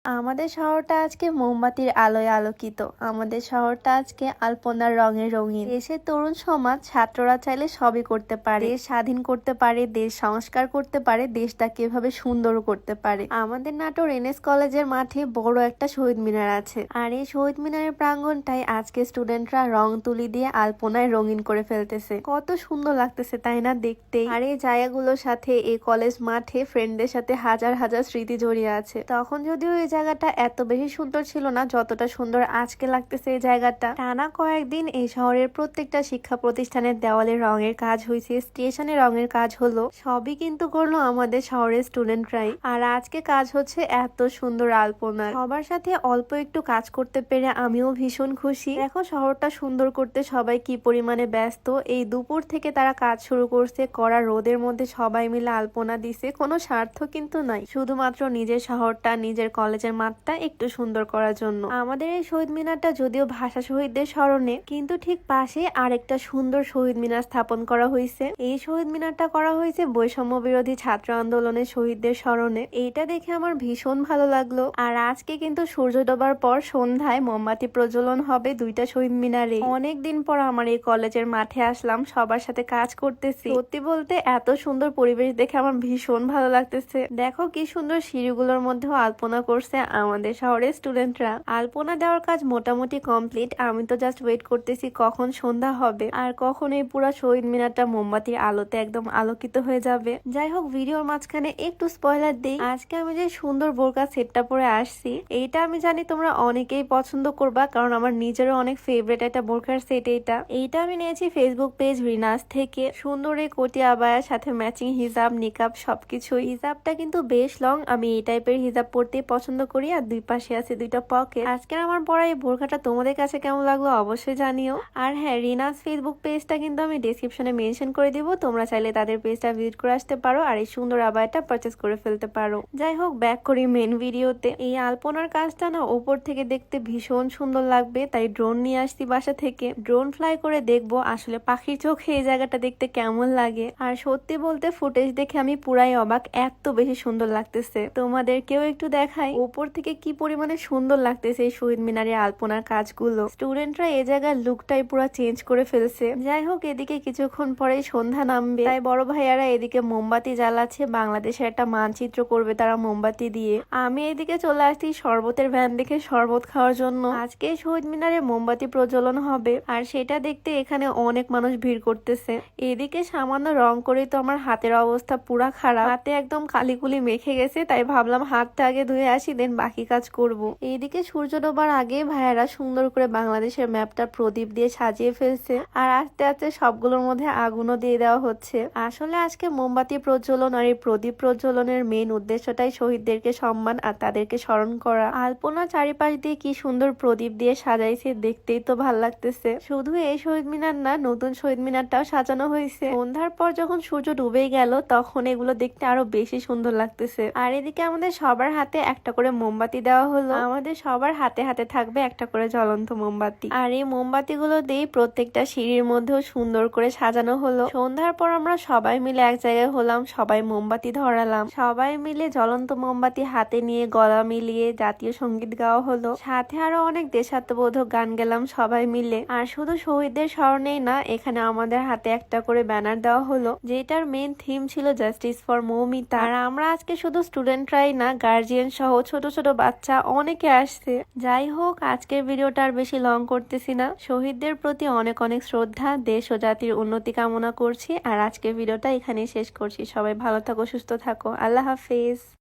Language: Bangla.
আমাদের শহরটা আজকে মোমবাতির আলোয় আলোকিত। আমাদের শহরটা আজকে আলপনার রঙে রঙিন। দেশের তরুণ সমাজ, ছাত্ররা চাইলে সবই করতে পারে। দেশ স্বাধীন করতে পারে, দেশ সংস্কার করতে পারে, দেশটাকে এভাবে সুন্দর করতে পারে। আমাদের নাটোর এনএস কলেজের মাঠে বড় একটা শহীদ মিনার আছে, আর এই শহীদ মিনারের প্রাঙ্গণটাই আজকে স্টুডেন্টরা রং তুলি দিয়ে আলপনায় রঙিন করে ফেলতেছে। কত সুন্দর লাগতেছে তাই না দেখতে। আর এই জায়গাগুলোর সাথে এই কলেজ মাঠে ফ্রেন্ডদের সাথে হাজার হাজার স্মৃতি জড়িয়ে আছে। তখন যদিও এই জায়গাটা এত বেশি সুন্দর ছিল না যতটা সুন্দর আজকে লাগতেছে। এই জায়গাটা টানা কয়েকদিন এই শহরের প্রত্যেকটা শিক্ষা প্রতিষ্ঠানের দেওয়ালে রঙের কাজ হয়েছে, স্টেশনে রঙের কাজ হলো, সবই কিন্তু করলো আমাদের শহরের স্টুডেন্টরাই। আর আজকে কাজ হচ্ছে এত সুন্দর আলপনা। সবার সাথে অল্প একটু কাজ করতে পেরে আমিও ভীষণ খুশি। দেখো শহরটা সুন্দর করতে সবাই কি পরিমাণে ব্যস্ত। এই দুপুর থেকে তারা কাজ শুরু করছে, কড়া রোদের মধ্যে সবাই মিলে আলপনা দিছে। কোনো স্বার্থ কিন্তু নাই, শুধুমাত্র নিজের শহরটা, নিজের কলেজের মাঠটা একটু সুন্দর করার জন্য। আমাদের এই শহীদ মিনারটা যদিও ভাষা শহীদদের স্মরণে, কিন্তু ঠিক পাশে আরেকটা সুন্দর শহীদ মিনার স্থাপন করা হয়েছে। এই শহীদ মিনারটা করা হয়েছে বৈষম্য বিরোধী ছাত্র আন্দোলনের শহীদদের স্মরণে। এইটা দেখে আমার ভীষণ ভালো লাগলো। আর আজকে কিন্তু সূর্য ডোবার পর সন্ধ্যায় মোমবাতি প্রজ্বলন হবে দুইটা শহীদ মিনারে। অনেকদিন পর আমার এই কলেজের মাঠে আসলাম, সবার সাথে কাজ করতেছি। সত্যি বলতে এত সুন্দর পরিবেশ দেখে আমার ভীষণ ভালো লাগতেছে। দেখো কি সুন্দর সিঁড়িগুলোর মধ্যেও আলপনা করছে আমাদের শহরের স্টুডেন্টরা। আলপনা দেওয়ার কাজ মোটামুটি কমপ্লিট। আমি তো জাস্ট ওয়েট করতেছি কখন সন্ধ্যা হবে আর কখন এই পুরো শহীদ মিনারটা মোমবাতির আলোতে একদম আলোকিত হয়ে যাবে। যাই হোক, ভিডিওর মাঝখানে একটু স্পয়লার দিই। আজকে আমি যে সুন্দর বোরকা সেটটা পরে আসছি, এইটা আমি জানি তোমরা অনেকেই পছন্দ করবা, কারণ আমার নিজেরও অনেক ফেভারিট একটা বোরকার সেট। এইটা আমি নিয়েছি ফেসবুক পেজ রিনাস থেকে। সুন্দর এই কোটি আবায়ার সাথে ম্যাচিং হিজাব, নিকাব সবকিছু। হিজাবটা কিন্তু বেশ লং, আমি এই টাইপের হিজাব পরতে পছন্দ করি। আর দুই পাশে আছে দুইটা পকেট। আজকের আমার পরা এই বোরকাটা তোমাদের কাছে কেমন লাগলো অবশ্যই জানিও। আর হ্যাঁ, রিনাস ফেসবুক পেজটা কিন্তু আমি ডেসক্রিপশনে মেনশন করে দিব, তোমরা চাইলে তাদের পেজটা ভিজিট করে আসতে পারো আর এই সুন্দর আবায়াটা পারচেস করে ফেলতে পারো। যাই হোক, ব্যাক করি মেন ভিডিওতে। এই আলপনার কাজটা না উপর থেকে দেখতে ভীষণ সুন্দর লাগবে, তাই ড্রোন নিয়ে আসছি বাসা থেকে। ড্রোন ফ্লাই করে দেখবো আসলে পাখির চোখে এই জায়গাটা দেখতে কেমন লাগে। আর সত্যি বলতে ফুটেজ দেখে আমি পুরাই অবাক, এত বেশি সুন্দর লাগতেছে। তোমাদেরকেও একটু দেখাই উপর থেকে কি পরিমাণে সুন্দর লাগতেছে এই শহীদ মিনারের আলপনার কাজগুলো। স্টুডেন্টরা এই জায়গার লুকটাই পুরো চেঞ্জ করে ফেলছে। যাই হোক, এদিকে কিছুক্ষণ পরে সন্ধ্যা নামবে, তাই বড় ভাইয়ারা এদিকে মোমবাতি জ্বালাচ্ছে, বাংলাদেশের একটা মানচিত্র করবে তারা মোমবাতি দিয়ে। আমি এদিকে চলে আসছি শরবতের ভ্যান দেখে শরবত খাওয়ার জন্য। আজকে শহীদ মিনারে মোমবাতি প্রজ্বলন হবে, আর সেটা দেখতে এখানে অনেক মানুষ ভিড় করতেছে। এদিকে সামান্য রং করে তো আমার হাতের অবস্থা পুরা খারাপ, হাতে একদম কালিকুলি মেখে গেছে, তাই ভাবলাম হাতটা আগে ধুয়ে আসি, দেন বাকি কাজ করব। এইদিকে সূর্য ডোবার আগে ভাইয়ারা সুন্দর করে বাংলাদেশের ম্যাপটা প্রদীপ দিয়ে সাজিয়ে ফেলছে, আর আস্তে আস্তে সবগুলোর মধ্যে আগুনও দিয়ে দেওয়া হচ্ছে। আসলে আজকে মোমবাতি প্রজ্বলন আর এই প্রদীপ প্রজ্বলনের মেইন উদ্দেশ্যটাই শহীদদেরকে সম্মান আর তাদেরকে স্মরণ করা। আলপনা চারিপাশ দিয়ে কি সুন্দর প্রদীপ দিয়ে সাজাইছে, দেখতেই তো ভাল লাগতেছে। শুধু এই শহীদ মিনার না, নতুন শহীদ মিনারটাও সাজানো হয়েছে। সন্ধ্যার পর যখন সূর্য ডুবে গেল তখন এগুলো দেখতে আরো বেশি সুন্দর লাগতেছে। আর এদিকে আমাদের সবার হাতে একটা করে মোমবাতি দেওয়া হলো। আমাদের সবার হাতে হাতে থাকবে একটা করে জ্বলন্ত মোমবাতি, আর এই মোমবাতি গুলো দিয়ে প্রত্যেকটা সিঁড়ির মধ্যেও সুন্দর করে সাজানো হলো। সন্ধ্যার পর আমরা সবাই মিলে এক জায়গায় হলাম, সবাই মোমবাতি ধরালাম, সবাই মিলে জ্বলন্ত মোমবাতি হাতে নিয়ে গলা মিলিয়ে জাতীয় সঙ্গীত গাওয়া হলো, সাথে আরো অনেক দেশাত্মবোধক গান গেলাম সবাই মিলে। আর শুধু শহীদদের স্মরণেই না, এখানে আমাদের হাতে একটা করে ব্যানার দেওয়া হলো, যেটার মেইন থিম ছিল জাস্টিস ফর মৌমিতা। আর আমরা আজকে শুধু স্টুডেন্টরাই না, গার্জিয়ান সহ ছোট ছোট বাচ্চা অনেকে আসছে। যাই হোক, আজকের ভিডিওটা আর বেশি লং করতেছি না। শহীদদের প্রতি অনেক অনেক শ্রদ্ধা, দেশ ও জাতির উন্নতি কামনা করছি। আর আজকের ভিডিওটা এখানেই শেষ করছি। সবাই ভালো থাকো, সুস্থ থাকো, আল্লাহ হাফেজ।